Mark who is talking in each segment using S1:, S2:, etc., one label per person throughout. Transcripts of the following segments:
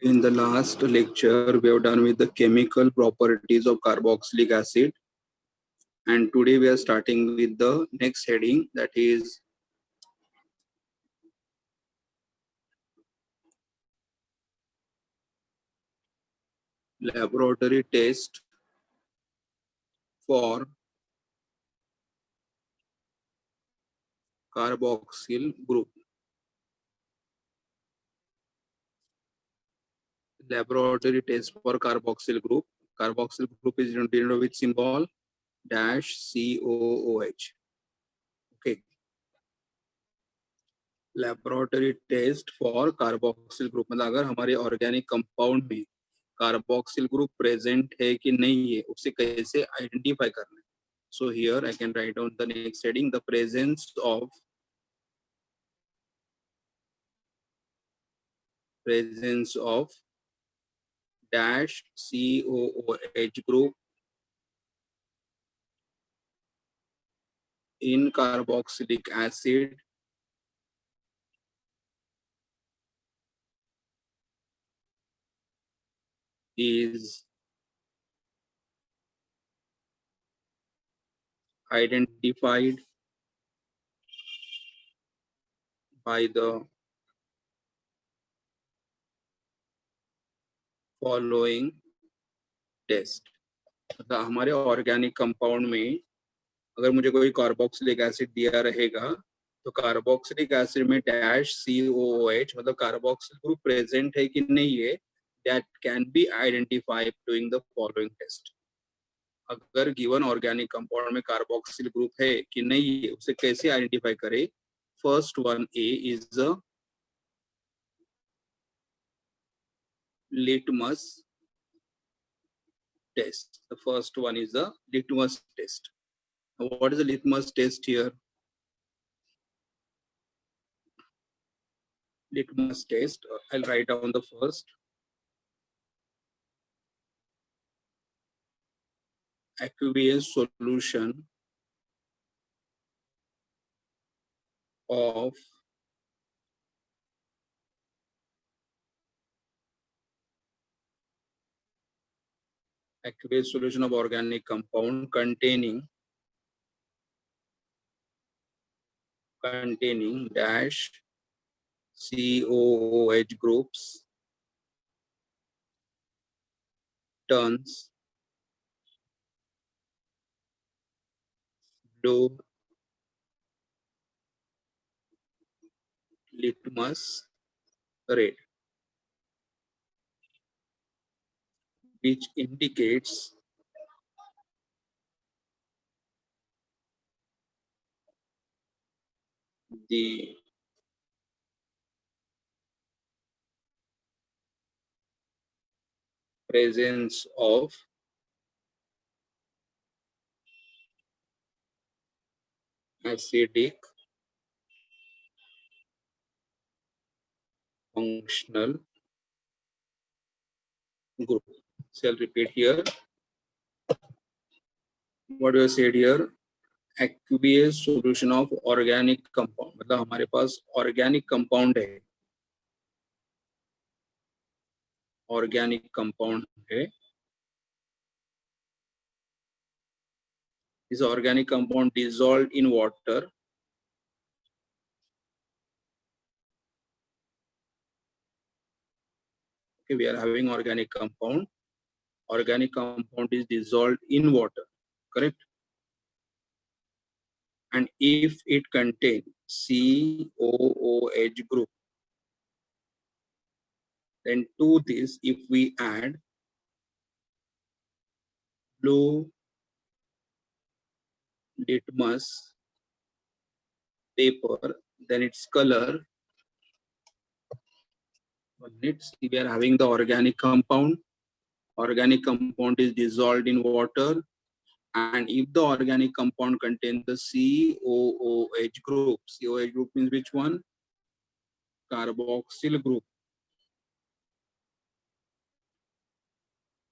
S1: In the last lecture, we have done with the chemical properties of carboxylic acid, and today we are starting with the next heading, that is laboratory test for carboxyl group. Laboratory test for carboxyl group. Carboxyl group is denoted with symbol -COOH. Okay. Laboratory test for carboxyl group मतलब अगर हमारे organic compound में carboxyl group present है कि नहीं है, उसे कैसे आइडेंटिफाई करना है. So here I can write down the next heading, the presence of dash COOH group in carboxylic acid is identified by the following test. मतलब हमारे ऑर्गेनिक कंपाउंड में अगर मुझे कोई कार्बोक्सिलिक एसिड दिया रहेगा तो कार्बोक्सिलिक एसिड में डैश COOH मतलब कार्बोक्सिल ग्रुप प्रेजेंट है कि नहीं है, that can be identified doing the following test. अगर गिवन ऑर्गेनिक कंपाउंड में कार्बोक्सिल ग्रुप है कि नहीं है, उसे कैसे आइडेंटिफाई करें. First one a is the litmus test. The first one is the litmus test. What is the litmus test here? Litmus test, I'll write down the first. Aqueous solution of organic compound containing dash COOH groups turns blue litmus red, which indicates the presence of acidic functional group. So I'll repeat here. What you said here, aqueous solution of organic compound. मतलब हमारे पास organic compound है, This organic compound dissolved in water. Okay, we are having organic compound. Organic compound is dissolved in water, correct? And if it contains COOH group, then to this, if we add blue litmus paper, then its color, we are having the organic compound. Organic compound is dissolved in water, and if the organic compound contains the COOH group, COOH group means which one? Carboxyl group.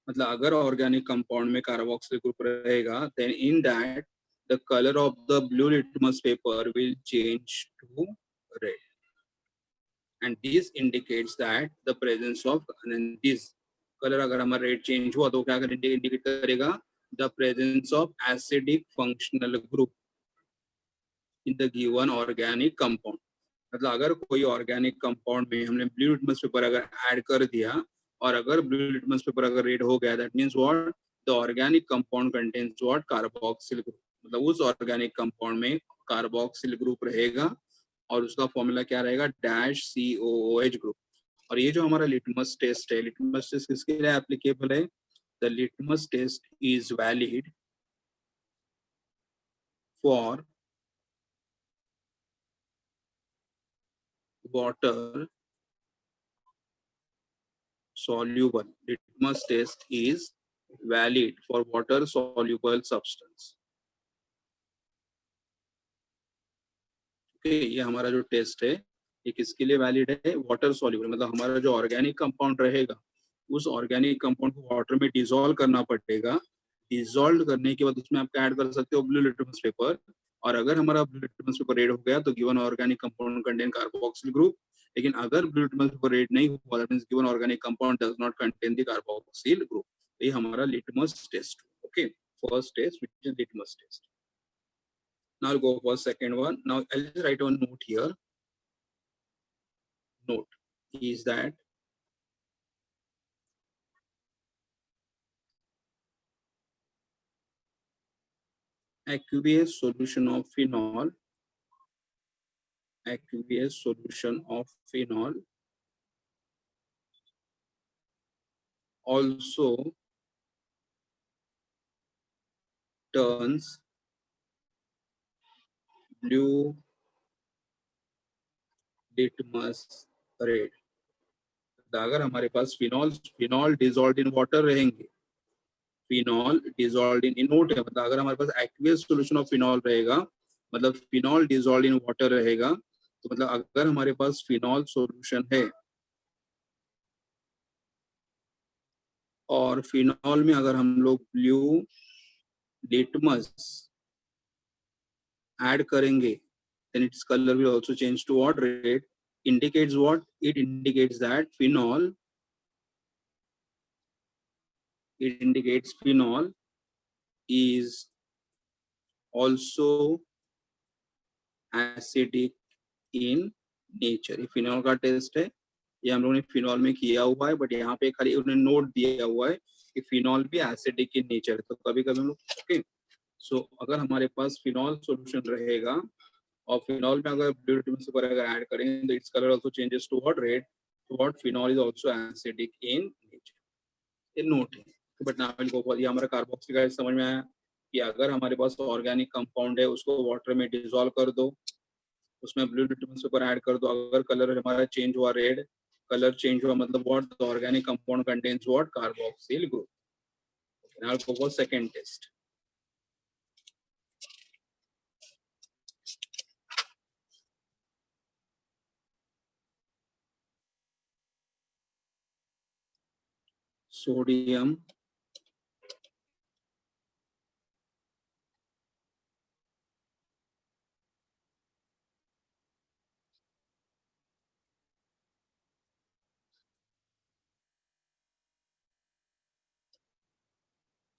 S1: मतलब अगर organic compound में carboxyl group रहेगा, then in that the color of the blue litmus paper will change to red. and this indicates that the presence of, and this color अगर हमारा red change हुआ तो क्या indicate करेगा, the presence of acidic functional group in the given organic compound. मतलब अगर कोई organic compound में हमने ब्लू लिटमस पेपर अगर ऐड कर दिया और अगर ब्लू लिटमस पेपर अगर रेड हो गया, that means what, the organic compound contains what, carboxyl group. मतलब उस ऑर्गेनिक कंपाउंड में कार्बोक्सिल ग्रुप रहेगा और उसका फॉर्मूला क्या रहेगा, डैश COOH ग्रुप. और ये जो हमारा लिटमस टेस्ट है, लिटमस टेस्ट किसके लिए एप्लीकेबल है, the litmus test is valid for water soluble. Litmus test is valid for water soluble substance. Okay, ये हमारा जो टेस्ट है ये किसके लिए वैलिड है, वाटर सॉल्यूबल. मतलब हमारा जो ऑर्गेनिक कंपाउंड रहेगा उस ऑर्गेनिक कंपाउंड को वाटर में डिसॉल्व करना पड़ेगा. डिसॉल्व करने के बाद उसमें आप ऐड कर सकते हो ब्लू लिटमस पेपर. और अगर हमारा ब्लू लिटमस पेपर रेड हो गया तो given organic compound contain carboxyl group. लेकिन अगर ब्लू लिटमस पेपर रेड नहीं हुआ, that means given organic compound does not contain the carboxyl group. ये हमारा litmus test. Okay, first test which is litmus test. Now I'll go for second one. Now I'll just write one note here. Note is that aqueous solution of phenol, aqueous solution of phenol also turns blue litmus red. अगर हमारे पास phenol phenol dissolved in water रहेंगे, phenol dissolved in note है, मतलब अगर हमारे पास aqueous solution of phenol रहेगा, मतलब फिनॉल डिसॉल्व्ड इन वाटर रहेगा, तो मतलब अगर हमारे पास फिनॉल सॉल्यूशन है और फिनॉल में अगर हम लोग ब्लू लिटमस ऐड करेंगे, then its color will also change to what, red. Indicates what, it indicates that phenol, it indicates phenol is also acidic in nature. ये फिनॉल का टेस्ट है, ये हम लोगों ने फिनॉल में किया हुआ है, बट यहाँ पे खाली उन्होंने नोट दिया हुआ है कि फिनॉल भी एसिडिक इन नेचर. तो कभी कभी हम लोग, ओके, सो अगर हमारे पास फिनॉल सॉल्यूशन रहेगा और फिनॉल में अगर ब्लू लिटमस पेपर अगर ऐड करेंगे तो it's colour also changes to what, red. तो what, phenol is also acidic in nature. ये नोट है. But now will go for, ये हमारा कार्बोक्सिल गाइड समझ में आया कि अगर हमारे पास ऑर्गेनिक कंपाउंड है उसको वाटर में डिसॉल्व कर दो, उसमें ब्लू लिटमस पेपर ऐड कर दो, अगर कलर हमारा चेंज हुआ रेड, कलर चेंज हुआ मतलब what, the organic compound contains what, carboxyl group. Now go for second test. Sodium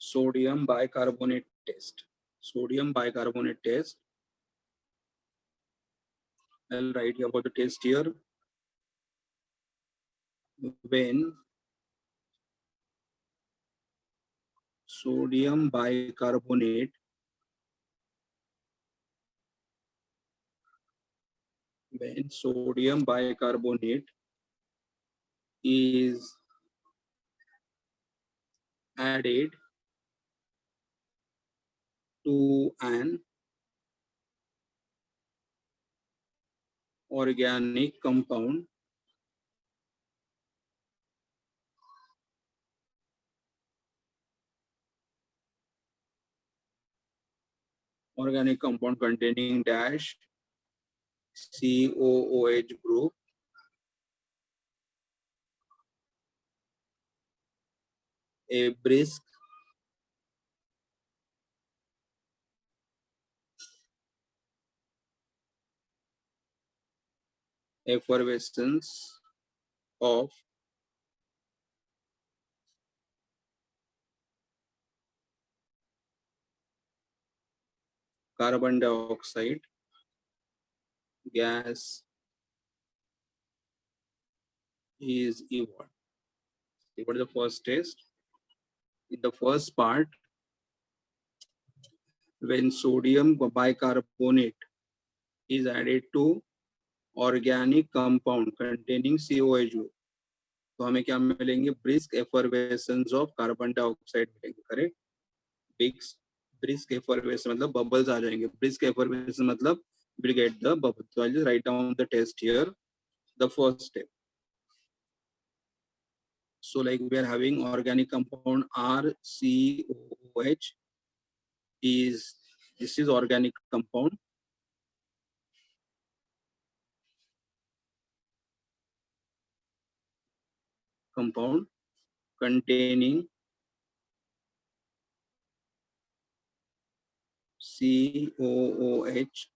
S1: sodium bicarbonate test. Sodium bicarbonate test. I'll write about the test here. When sodium bicarbonate is added to an organic compound, containing dash COOH group, a brisk effervescence of carbon dioxide gas is evolved. What is the first test? In the first part, when sodium bicarbonate is added to organic compound containing COH group, तो हमें क्या मिलेंगे? Brisk effervescence of carbon dioxide मिलेंगे. Correct. Brisk effervescence मतलब bubbles आ जाएंगे. Brisk effervescence मतलब we'll get the bubble. So I'll just write down the test here. The first step. So like we are having organic compound RCOOH this is organic compound. Compound containing COOH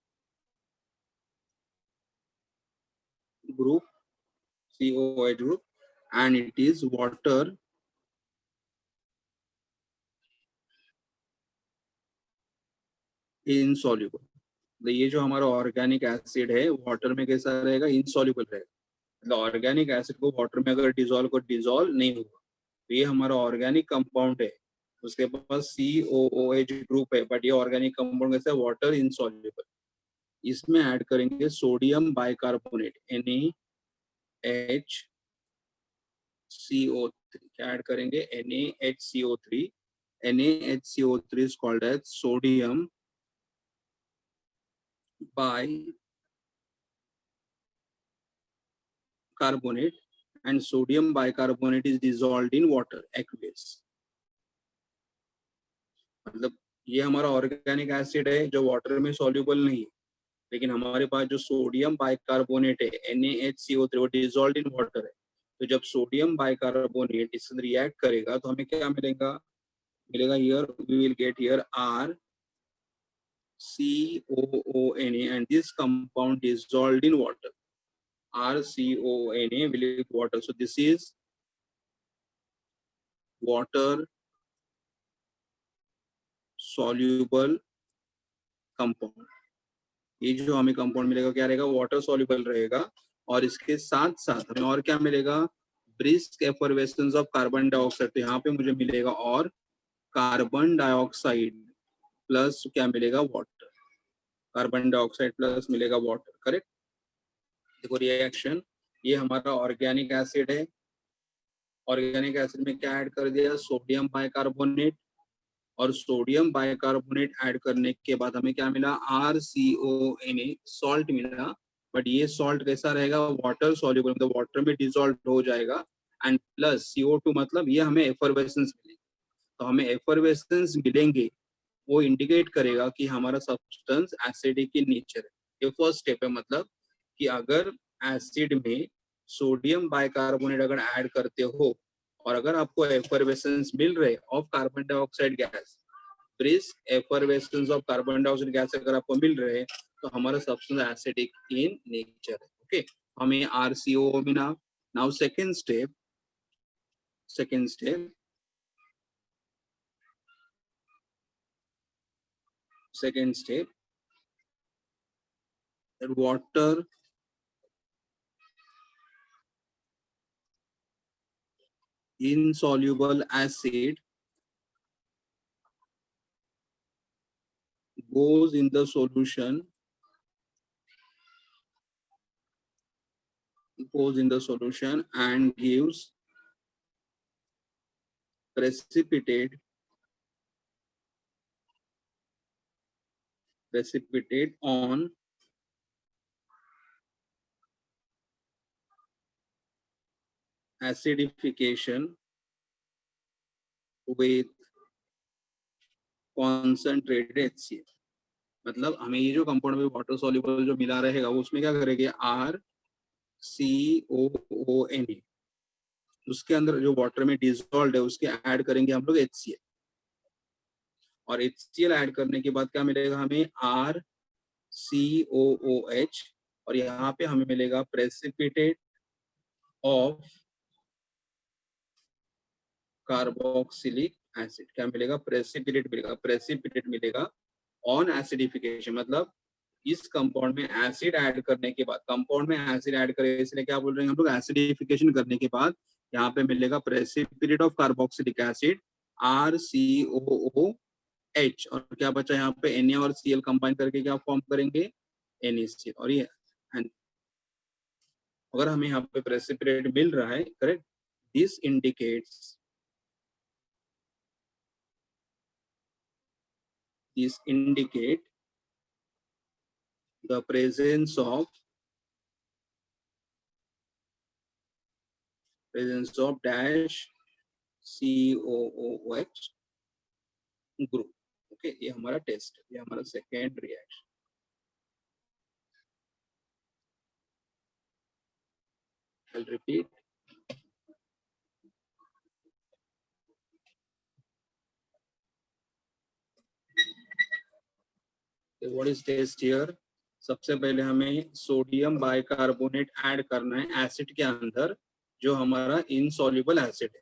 S1: group, COOH group, and it is water insoluble. तो ये जो हमारा organic acid है water में कैसा रहेगा? Insoluble रहेगा. मतलब ऑर्गेनिक एसिड को वाटर में अगर डिजोल्व नहीं होगा. तो ये हमारा ऑर्गेनिक कंपाउंड है, उसके पास COOH ग्रुप है, बट ये ऑर्गेनिक कंपाउंड कैसा है? Water insoluble. इसमें ऐड करेंगे सोडियम बाइकार्बोनेट NaHCO3. क्या ऐड करेंगे? NaHCO3. NaHCO3 is called as sodium bicarbonate, and sodium bicarbonate is dissolved in water, aqueous. मतलब ये हमारा ऑर्गेनिक एसिड है जो वाटर में सॉल्युबल नहीं है, लेकिन हमारे पास जो सोडियम बाइकार्बोनेट है NaHCO3 वो डिसॉल्व्ड इन वाटर है. तो जब सोडियम बाइकार्बोनेट इससे रिएक्ट करेगा तो हमें क्या मिलेगा? Here we will get here RCOONA and this compound dissolved in water. RCONA will be water. So this is water soluble compound. ये जो हमें कंपाउंड मिलेगा क्या रहेगा? वाटर सॉल्युबल रहेगा. और इसके साथ साथ हमें और क्या मिलेगा? Brisk effervescence of carbon dioxide. तो यहाँ पे मुझे मिलेगा और कार्बन डाइऑक्साइड प्लस क्या मिलेगा? वाटर. कार्बन डाइऑक्साइड प्लस मिलेगा वाटर. करेक्ट. देखो रिएक्शन, ये हमारा ऑर्गेनिक एसिड है. ऑर्गेनिक एसिड में क्या ऐड कर दिया? Sodium bicarbonate. और सोडियम बाइकार्बोनेट ऐड करने के बाद हमें क्या मिला? RCONA सॉल्ट मिला. बट ये सॉल्ट कैसा रहेगा? वाटर सॉल्युबल, मतलब वाटर में डिसॉल्व हो जाएगा. एंड प्लस CO2 मतलब ये हमें एफरवेसेंस मिलेगी. तो हमें एफरवेसेंस मिलेंगे वो इंडिकेट करेगा कि हमारा सब्सटेंस एसिडिक इन नेचर है. ये फर्स्ट स्टेप है. मतलब कि अगर एसिड में सोडियम बाइकार्बोनेट अगर ऐड करते हो और अगर आपको एफरवेसेंस मिल रहे of carbon dioxide gas, brisk effervescence of carbon dioxide gas अगर आपको मिल रहे तो हमारा सब्सटेंस एसिडिक इन नेचर है. ओके. हमें RCO मिला. Now second step that water insoluble acid goes in the solution and gives precipitate on acidification with concentrated HCl. मतलब हमें ये जो कंपाउंड में वाटर सॉल्युबल जो मिला रहेगा उसमें क्या करेंगे? RCOONA. उसके अंदर जो वाटर में डिसॉल्व है उसके ऐड करेंगे हम लोग HCl. और HCl ऐड करने के बाद क्या मिलेगा हमें? RCOOH और यहाँ पे हमें मिलेगा प्रेसिपिटेट ऑफ कार्बोक्सिलिक एसिड। क्या मिलेगा? प्रेसिपिटेट मिलेगा। प्रेसिपिटेट मिलेगा ऑन एसिडिफिकेशन, मतलब इस कंपाउंड में एसिड ऐड करने के बाद, कंपाउंड में एसिड ऐड करें इसलिए क्या बोल रहे हैं हम लोग, एसिडिफिकेशन करने के बाद यहाँ पे मिलेगा precipitate of carboxylic acid RCOOH। और क्या बचा यहाँ पे, Na और Cl कंबाइन करके क्या फॉर्म करेंगे, NaCl। और ये अगर हमें यहाँ पे प्रेसिपिटेट मिल रहा है, correct, this indicates the presence of dash COOH group. Okay, ये हमारा टेस्ट, ये हमारा second reaction. I'll repeat. What is test here? सबसे पहले हमें सोडियम बाइकार्बोनेट ऐड करना है एसिड के अंदर, जो हमारा इनसॉल्युबल एसिड है।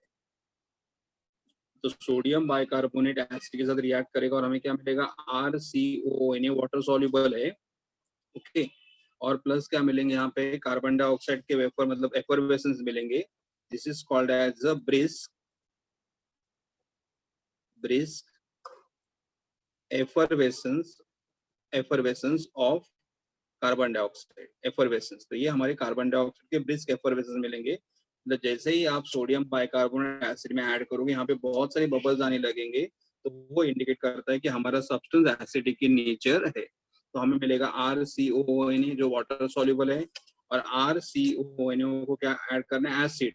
S1: तो सोडियम बाइकार्बोनेट एसिड के साथ रिएक्ट करेगा और हमें क्या मिलेगा, RCOONA, वाटर सॉल्युबल है। ओके, और प्लस क्या मिलेंगे यहाँ पे, कार्बन डाइऑक्साइड के वेपर, मतलब एफरवेसेंस मिलेंगे। This is called as a brisk effervescence of carbon dioxide, effervescence. तो ये हमारे कार्बन डाइऑक्साइड के ब्रिस्क एफरवेसेंस मिलेंगे। मतलब जैसे ही आप सोडियम बाइकार्बोनेट एसिड में ऐड करोगे, यहाँ पे बहुत सारे बबल्स आने लगेंगे, तो वो इंडिकेट करता है कि हमारा सब्सटेंस एसिडिक इन नेचर है। तो हमें मिलेगा RCOONA, जो वाटर सॉल्युबल है, और RCOONA को क्या ऐड करना है, एसिड।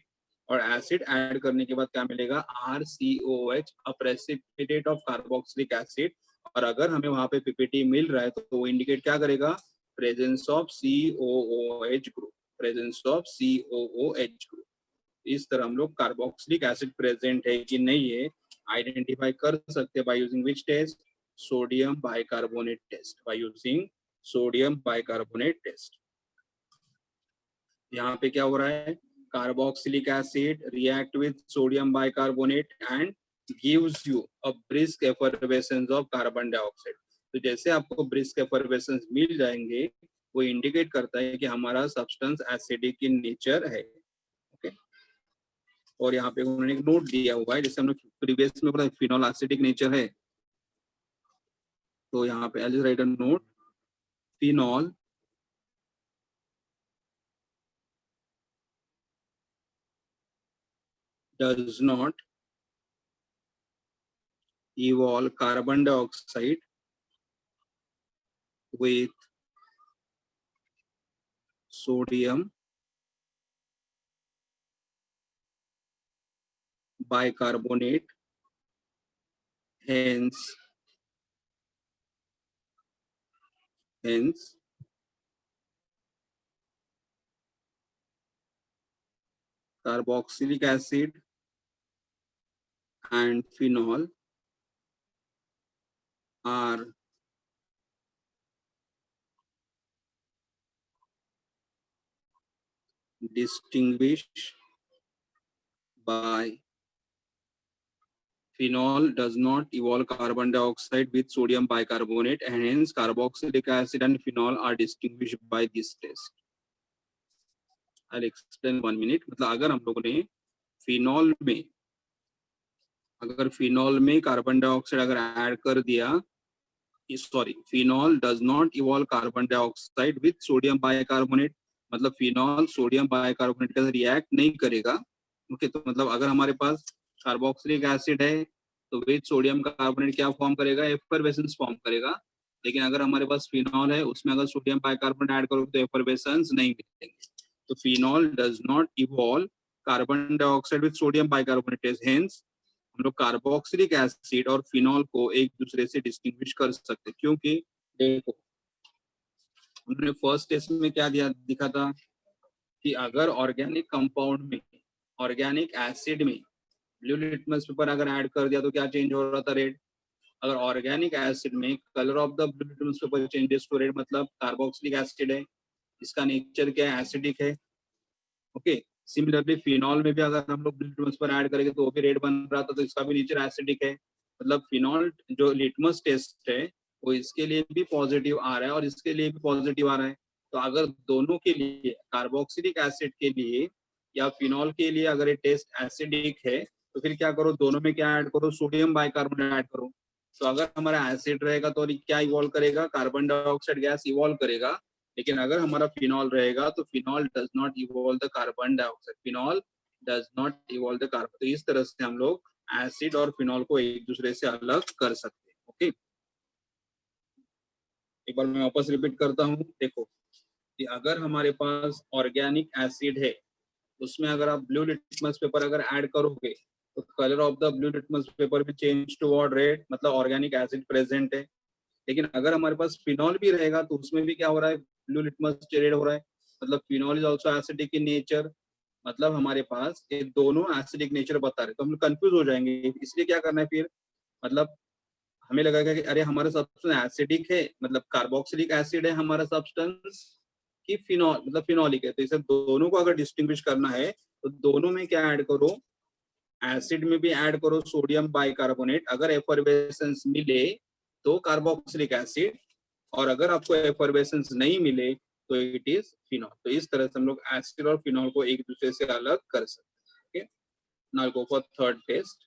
S1: और एसिड ऐड करने के बाद क्या मिलेगा, RCOOH, a precipitate of carboxylic acid. और अगर हमें वहां पे पीपीटी मिल रहा है तो वो इंडिकेट क्या करेगा, presence of COOH group, presence of COOH group. इस तरह हम लोग कार्बोक्सिलिक एसिड प्रेजेंट है कि नहीं है आइडेंटिफाई कर सकते by using which test, sodium bicarbonate test, by using sodium bicarbonate test. यहाँ पे क्या हो रहा है, carboxylic acid react with sodium bicarbonate and gives you a brisk effervescence of carbon dioxide. तो जैसे आपको ब्रिस्क एफरवेसेंस मिल जाएंगे, वो इंडिकेट करता है कि हमारा सब्सटेंस एसिडिक इन नेचर है। ओके, और यहाँ पे उन्होंने एक नोट दिया हुआ है, जैसे हम लोग प्रीवियस में पढ़ा फिनॉल एसिडिक नेचर है, तो यहाँ पे I write a note, phenol does not evolve carbon dioxide with sodium bicarbonate, hence carboxylic acid and phenol are distinguished by phenol does not evolve carbon dioxide with sodium bicarbonate, and hence carboxylic acid and phenol are distinguished by this test. I'll explain 1 minute. मतलब अगर हम लोगों ने phenol में carbon dioxide अगर add कर दिया, sorry, phenol does not evolve carbon dioxide with sodium bicarbonate, मतलब फिनॉल सोडियम बाइकार्बोनेट के साथ रिएक्ट नहीं करेगा। ओके, तो मतलब अगर हमारे पास कार्बोक्सिलिक एसिड है तो विद सोडियम कार्बोनेट क्या फॉर्म करेगा, एफरवेसेंस फॉर्म करेगा। लेकिन अगर हमारे पास फिनॉल है, उसमें अगर सोडियम बाइकार्बोनेट ऐड करोगे तो एफरवेसेंस नहीं मिलेंगे। तो phenol does not evolve carbon dioxide with sodium bicarbonate, hence हम लोग कार्बोक्सिलिक एसिड और फिनॉल को एक दूसरे से डिस्टिंग्विश कर सकते, क्योंकि देखो उन्होंने फर्स्ट टेस्ट में क्या दिखा था कि अगर ऑर्गेनिक कंपाउंड में, ऑर्गेनिक एसिड में ब्लू लिटमस पेपर अगर ऐड कर दिया तो क्या चेंज हो रहा था, रेड। अगर ऑर्गेनिक एसिड में colour of the blue litmus paper changes to red, मतलब कार्बोक्सिलिक एसिड है, इसका नेचर क्या है, एसिडिक है। ओके, सिमिलरली फिनॉल में भी अगर हम लोग लिटमस पर ऐड करेंगे तो वो भी रेड बन रहा था, तो इसका भी नेचर एसिडिक है। मतलब फिनॉल जो लिटमस टेस्ट है वो इसके लिए भी पॉजिटिव आ रहा है और इसके लिए भी पॉजिटिव आ रहा है। तो अगर दोनों के लिए, कार्बोक्सिलिक एसिड के लिए या फिनॉल के लिए अगर ये टेस्ट एसिडिक है तो फिर क्या करो, दोनों में क्या ऐड करो, सोडियम बाइकार्बोनेट ऐड करो। तो अगर हमारा एसिड रहेगा तो क्या इवॉल्व करेगा, कार्बन डाइऑक्साइड गैस इवॉल्व करेगा। लेकिन अगर हमारा फिनॉल रहेगा तो phenol does not evolve the carbon dioxide, phenol does not evolve the carbon. तो इस तरह से हम लोग एसिड और फिनॉल को एक दूसरे से अलग कर सकते हैं। ओके, एक बार मैं वापस रिपीट करता हूँ। देखो कि अगर हमारे पास ऑर्गेनिक एसिड है, उसमें अगर आप ब्लू लिटमस पेपर अगर ऐड करोगे तो colour of the blue litmus paper भी चेंज टुवर्ड रेड, मतलब ऑर्गेनिक एसिड प्रेजेंट है। लेकिन अगर हमारे पास फिनॉल भी रहेगा तो उसमें भी क्या हो रहा है, ब्लू लिटमस रेड हो रहा है, मतलब phenol is also acidic in nature. मतलब हमारे पास ये दोनों एसिडिक नेचर बता रहे, तो हम लोग कंफ्यूज हो जाएंगे। इसलिए क्या करना है फिर, मतलब हमें लगेगा कि अरे हमारा सब्सटेंस एसिडिक है, मतलब कार्बोक्सिलिक एसिड है हमारा सब्सटेंस, कि फिनॉल मतलब फिनॉलिक है। तो इसे दोनों को अगर डिस्टिंग्विश करना है तो दोनों में क्या ऐड करो, एसिड में भी ऐड करो सोडियम बाइकार्बोनेट। अगर एफर्वेसेंस मिले तो कार्बोक्सिलिक एसिड, और अगर आपको एफर्वेसेंस नहीं मिले तो इट इज फिनॉल। तो इस तरह से हम लोग एसिड और फिनॉल को एक दूसरे से अलग कर सकते हैं। Okay, now go for third test.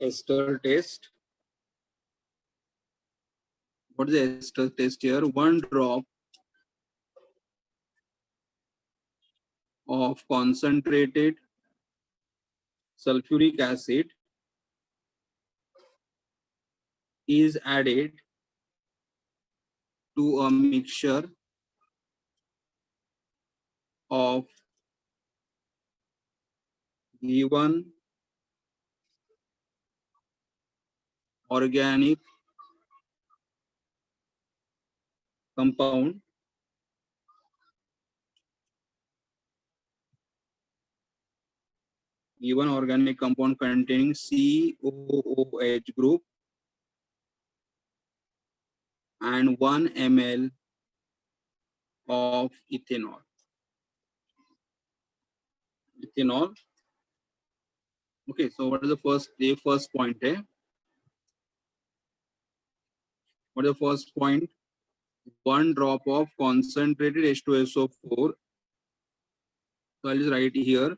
S1: Ester test. What is the ester test here? 1 drop of concentrated sulfuric acid is added to a mixture of given organic compound containing COOH group and 1 ml of ethanol. Okay, so what is the first point here? What is the first point? 1 drop of concentrated H2SO4. So I'll just write here.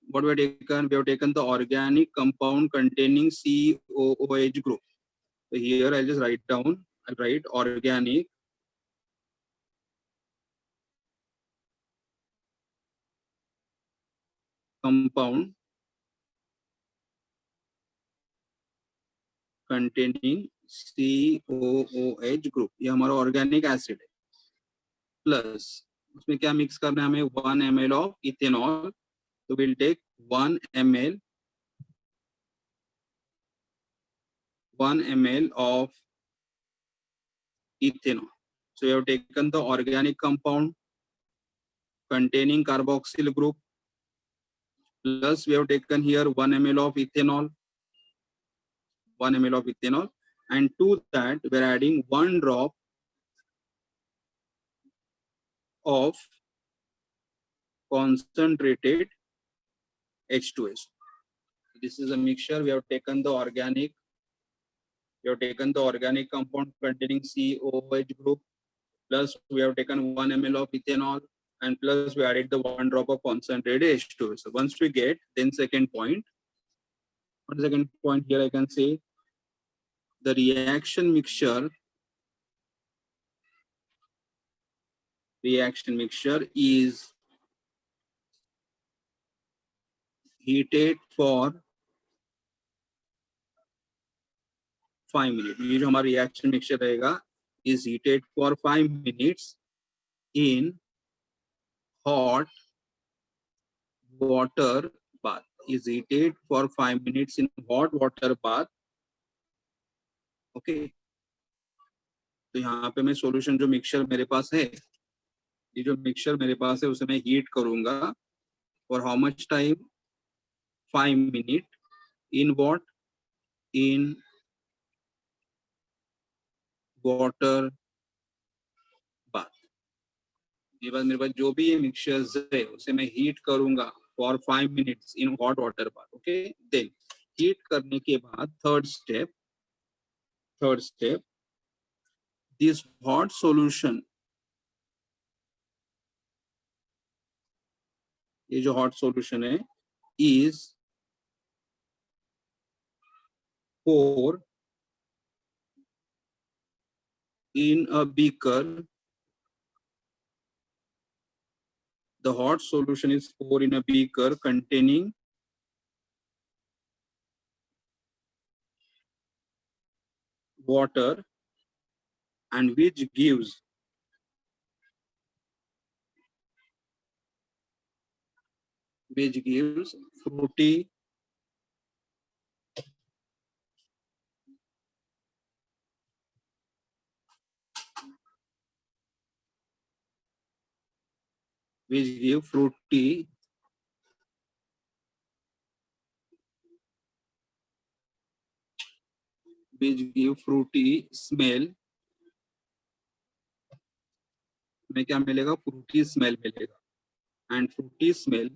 S1: What we have taken? We have taken the organic compound containing COOH group. So here I'll just write down. I'll write organic compound containing COOH group. ये हमारा organic acid है। Plus उसमें क्या mix करना है हमें, 1 ml of ethanol. तो will take 1 ml of ethanol. So we have taken the organic compound containing carboxyl group, plus we have taken here 1 ml of ethanol, 1 ml of ethanol, and to that we are adding 1 drop of concentrated H2S. This is a mixture. We have taken the organic compound containing COOH group, plus we have taken 1 ml of ethanol, and plus we added the 1 drop of concentrated H2S. So once we get, then second point. What is the second point here? I can say the reaction mixture is heated for 5 minutes. ये जो हमारा reaction mixture रहेगा is heated for 5 minutes in hot water bath. Is heated for 5 minutes in hot water bath okay, तो यहाँ पे मैं solution जो mixture मेरे पास है, ये जो मिक्सचर मेरे पास है उसे मैं हीट करूंगा for how much time, 5 minute, in what, in water bath. ये बात मेरे पास जो भी ये मिक्सचर्स है उसे मैं हीट करूंगा for 5 minutes in hot water bath. Okay, then heat करने के बाद third step, this hot solution, ये जो हॉट सॉल्यूशन है, is pour in a beaker. The hot solution is poured in a beaker containing water and which gives fruity which give fruity smell. में क्या मिलेगा? Fruity smell मिलेगा and fruity smell.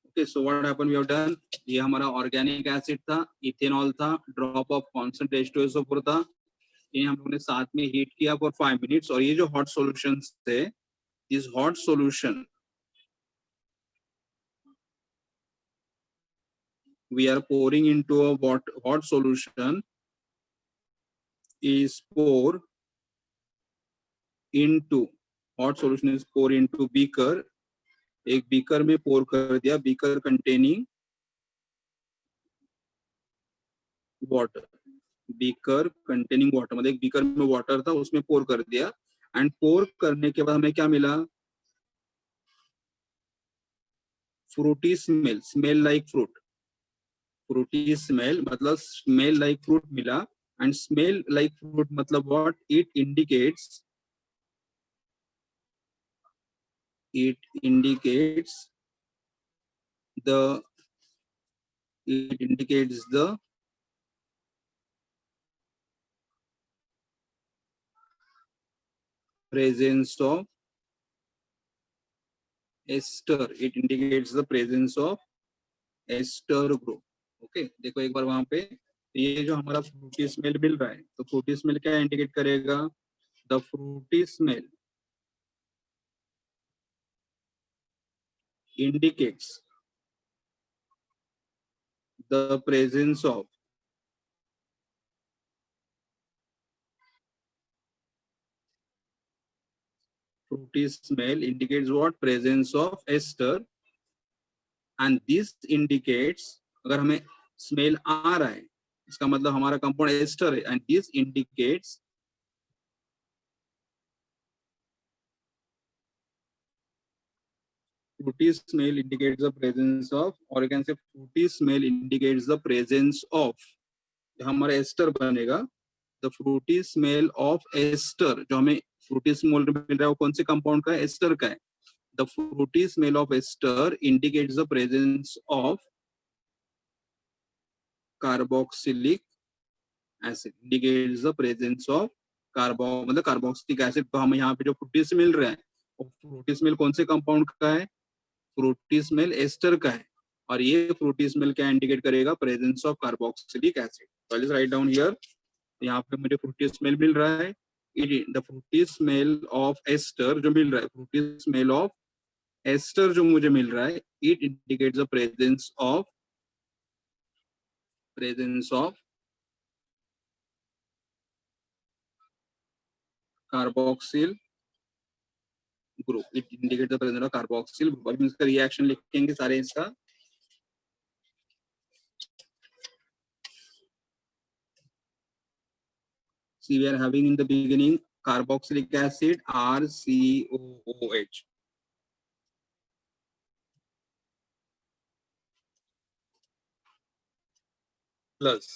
S1: Okay, so what happen, we have done, ये हमारा organic acid था, ethanol था, drop of concentrate H2SO4 था, ये हम लोगों ने साथ में हीट किया फॉर 5 मिनट्स। और ये जो हॉट सॉल्यूशन थे, this hot solution we are pouring into a hot solution is pour into hot solution is pour into beaker, एक बीकर में पोर कर दिया, beaker containing water, beaker containing water, मतलब एक बीकर में वाटर था उसमें पोर कर दिया एंड पोर करने के बाद हमें क्या मिला? Frooti smell, smell like fruit, Frooti smell मतलब स्मेल लाइक फ्रूट मिला। एंड स्मेल लाइक फ्रूट मतलब what? it indicates the presence of ester, it indicates the presence of ester group। Okay, देखो एक बार वहां पे ये जो हमारा फ्रूटी स्मेल मिल रहा है, तो फ्रूटी स्मेल क्या इंडिकेट करेगा? The fruity smell indicates the presence of fruity smell indicates what? Presence of ester, and this indicates, अगर हमें स्मेल आ रहा है इसका मतलब हमारा कंपाउंड एस्टर है, and this indicates fruity smell indicates the presence of, or you can say fruity smell indicates the presence of, हमारा ester बनेगा, the fruity smell of ester. जो हमें फ्रूटी स्मेल मिल रहा है वो कौन से कंपाउंड का है? एस्टर का है। The fruity smell of ester indicates the presence of carboxylic acid, indicates the presence of मतलब कार्बोक्सिलिक एसिड। तो हमें यहाँ पे जो फ्रूटी स्मेल रहा है वो फ्रूटी स्मेल कौन से कंपाउंड का है? फ्रूटी स्मेल एस्टर का है। और ये फ्रूटी स्मेल क्या इंडिकेट करेगा? Presence of carboxylic acid. so I'll just write down here, यहाँ पे मुझे फ्रूटी स्मेल मिल रहा है, the fruity smell of ester जो मिल रहा है, फ्रूटी स्मेल ऑफ एस्टर जो मुझे मिल रहा है, it indicates the presence of carboxyl group, it indicate the presence of carboxyl group. अभी इसका रिएक्शन लिखेंगे सारे इसका। See, we are having in the beginning carboxylic acid RCOOH plus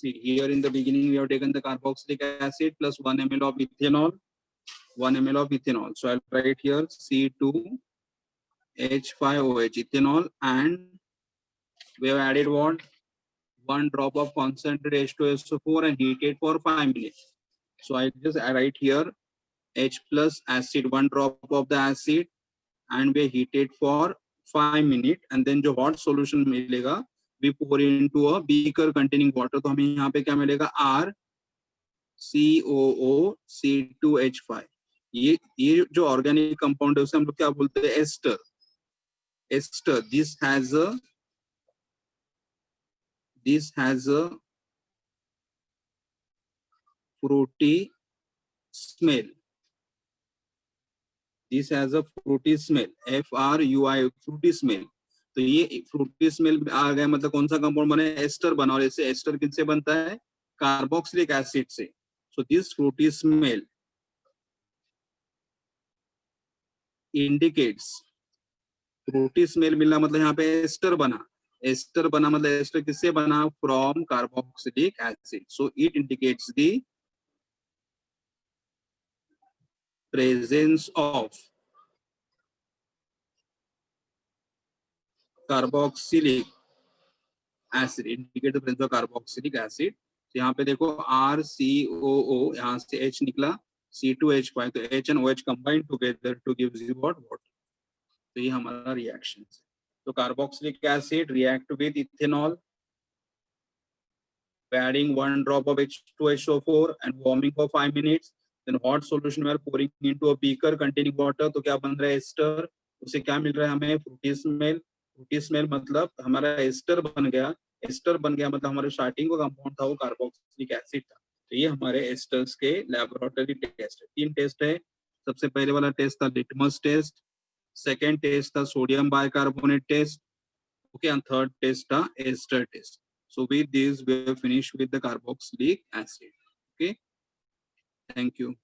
S1: See, here in the beginning we have taken the carboxylic acid plus 1 ml of ethanol, 1 ml of ethanol. So I'll write here C2H5OH ethanol, and we have added what? 1 drop of concentrated H2SO4 and heated for 5 minutes. So I just write here H plus acid, 1 drop of the acid, and we heated for 5 minutes, and then जो hot solution मिलेगा we pour into a beaker containing water. तो हमें यहाँ पे क्या मिलेगा? RCOOC2H5. ये जो ऑर्गेनिक कंपाउंड है उसे हम लोग क्या बोलते हैं? Ester. Ester. This has a fruity smell. This has a fruity smell. FRUI, fruity smell. तो ये फ्रूटी स्मेल आ गया, मतलब कौन सा कंपाउंड बना है? एस्टर बना. और ऐसे एस्टर किससे बनता है? कार्बोक्सिलिक एसिड से. So this Frooti smell indicates, Frooti smell मिलना मतलब यहाँ पे एस्टर बना. एस्टर बना मतलब एस्टर किससे बना? From carboxylic acid. So it indicates the presence of carboxylic acid, indicate the presence of carboxylic acid. तो यहाँ पे देखो RCOO, यहाँ से H निकला, C2H5, तो H and OH combine together to give you what? Water. तो ये हमारा रिएक्शन है. तो carboxylic acid react with ethanol by adding 1 drop of H2SO4 and warming for 5 minutes. Then hot solution we are pouring into a beaker containing water. तो क्या बन रहा है? एस्टर. उसे क्या मिल रहा है हमें? Frooti smell. फ्रूटी स्मेल मतलब हमारा एस्टर बन गया. एस्टर बन गया मतलब हमारे स्टार्टिंग का कंपाउंड था वो कार्बोक्सिलिक एसिड था. तो ये हमारे एस्टर्स के लैबोरेटरी टेस्ट है. 3 टेस्ट है. सबसे पहले वाला टेस्ट था लिटमस टेस्ट, सेकेंड टेस्ट था sodium bicarbonate test, okay, and third test था ester test. So with this we have finished with the carboxylic acid. Okay, thank you.